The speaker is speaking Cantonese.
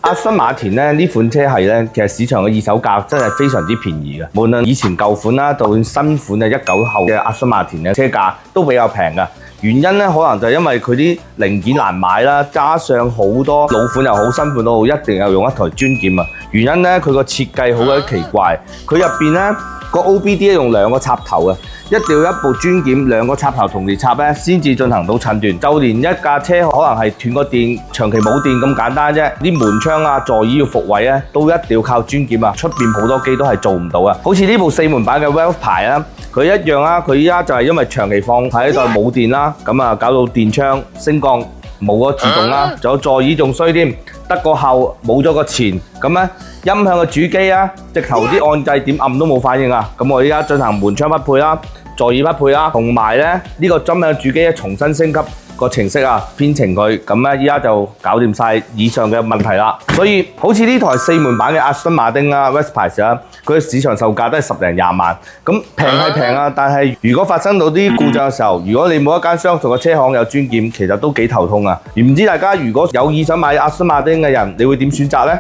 阿斯頓馬田咧呢款車系咧，其實市場嘅二手價真係非常之便宜嘅。無論以前舊款啦，到新款嘅19後嘅阿斯頓馬田嘅車價都比較平嘅。原因咧，可能就係因為佢啲零件難買啦，加上好多老款又好，新款都好，一定要用一台專檢啊。原因咧，佢個設計好鬼奇怪，佢入邊咧個 OBD 用兩個插頭啊。一定要一部專檢兩個插頭同時插咧，先至進行到診斷。就連一架車可能係斷個電、長期冇電咁簡單啫，啲門窗啊、座椅要復位咧，都一定要靠專檢啊。出邊好多機都係做唔到啊。好似呢部4門版嘅 Wealth 牌啊，佢一樣啊，佢依家就係因為長期放喺度冇電啦，咁啊搞到電窗升降冇咗自動啦，仲有座椅仲衰添，得個後冇咗個前，咁咧音響嘅主機啊，直頭啲按掣點按都冇反應啊。咁我依家進行門窗匹配啦。座椅匹配啦，同埋咧呢個音響主機咧重新升級個程式啊，編程佢，咁咧依家就搞掂晒以上嘅問題啦。所以好似呢台4門版嘅阿斯頓馬丁啊 Westpals 啊，佢嘅市場售價都係10零20萬，咁平係平啊，但係如果發生到啲故障嘅時候，如果你冇一間相熟嘅車行有專檢，其實都幾頭痛啊。唔知大家如果有意想買阿斯頓馬丁嘅人，你會點選擇呢？